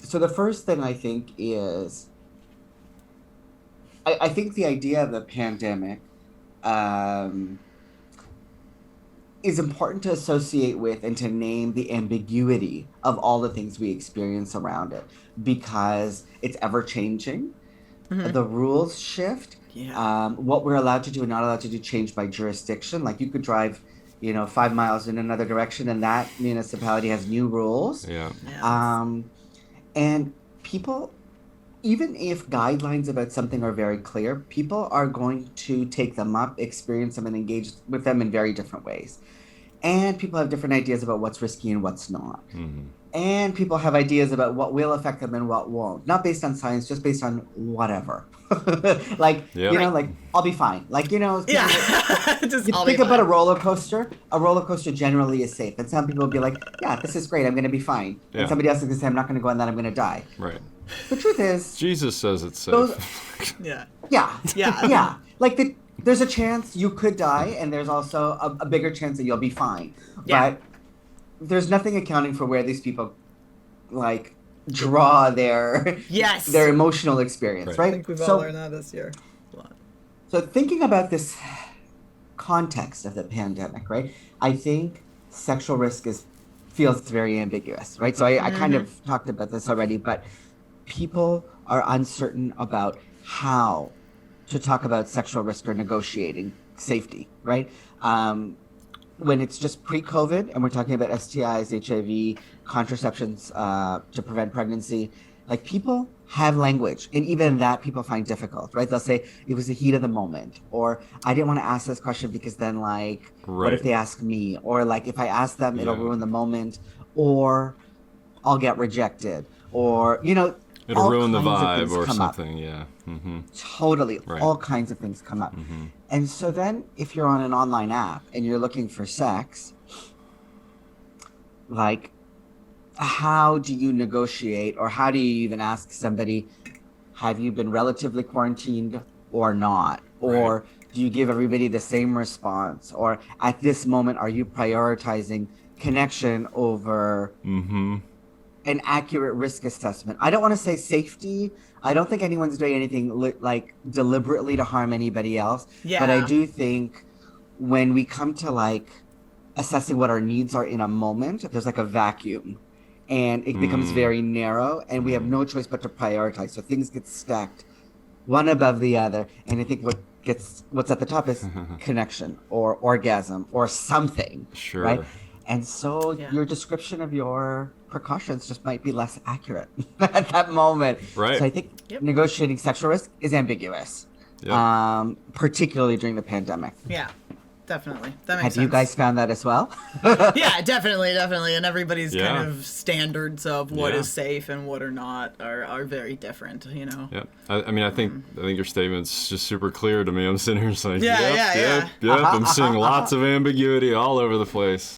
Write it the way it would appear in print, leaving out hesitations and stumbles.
So the first thing I think is, I think the idea of the pandemic um, is important to associate with and to name the ambiguity of all the things we experience around it because it's ever changing. Mm-hmm. The rules shift. Yeah. What we're allowed to do and not allowed to do change by jurisdiction. Like you could drive, 5 miles in another direction, and that municipality has new rules. Yeah. Yeah. Um, and people, even if guidelines about something are very clear, people are going to take them up, experience them, and engage with them in very different ways. And people have different ideas about what's risky and what's not. Mm-hmm. And people have ideas about what will affect them and what won't. Not based on science, just based on whatever. Like, Yeah. like, I'll be fine. Like, Yeah. Just you I'll be think about fine. a roller coaster. A roller coaster generally is safe. And some people will be like, yeah, this is great. I'm going to be fine. Yeah. And somebody else is going to say, I'm not going to go on that. I'm going to die. Right. The truth is, Jesus says it's safe. Those- Yeah. yeah. Yeah. Yeah. Like, there's a chance you could die, and there's also a bigger chance that you'll be fine. Yeah. But there's nothing accounting for where these people, like, draw their Yes. their emotional experience, Right. I right? think we've so, all learned that this year. so thinking about this context of the pandemic, right? I think sexual risk feels very ambiguous, right? So I kind of talked about this already, but people are uncertain about how to talk about sexual risk or negotiating safety, right? When it's just pre-COVID and we're talking about STIs, HIV, contraceptions to prevent pregnancy, like people have language, and even that people find difficult, right? They'll say it was the heat of the moment, or I didn't want to ask this question because then, like, what if Right. they ask me, or like if I ask them, it'll Yeah. ruin the moment, or I'll get rejected, or It'll all ruin the kinds of vibe things or come up. something. Yeah. Mm-hmm. Totally. Right. All kinds of things come up. Mm-hmm. And so then if you're on an online app and you're looking for sex, like, how do you negotiate, or how do you even ask somebody, have you been relatively quarantined or not? Or do you give everybody the same response? Or at this moment, are you prioritizing connection over Mm-hmm. an accurate risk assessment? I don't want to say safety. I don't think anyone's doing anything like deliberately to harm anybody else. Yeah. But I do think when we come to like assessing what our needs are in a moment, there's like a vacuum, and it becomes very narrow, and we have no choice but to prioritize. So things get stacked one above the other, and I think what's at the top is connection or orgasm or something, Sure. right? And so Yeah. your description of your precautions just might be less accurate at that moment. Right. So I think Yep. negotiating sexual risk is ambiguous, Yep. particularly during the pandemic. Yeah. Definitely. That makes Have sense. you guys found that as well? Yeah, definitely. And everybody's Yeah. kind of standards of what Yeah. is safe and what are not are very different, Yeah, I mean, I think your statement's just super clear to me. I'm sitting here saying, Yeah, yep, yeah, yep, yeah. yep. I'm seeing lots of ambiguity all over the place.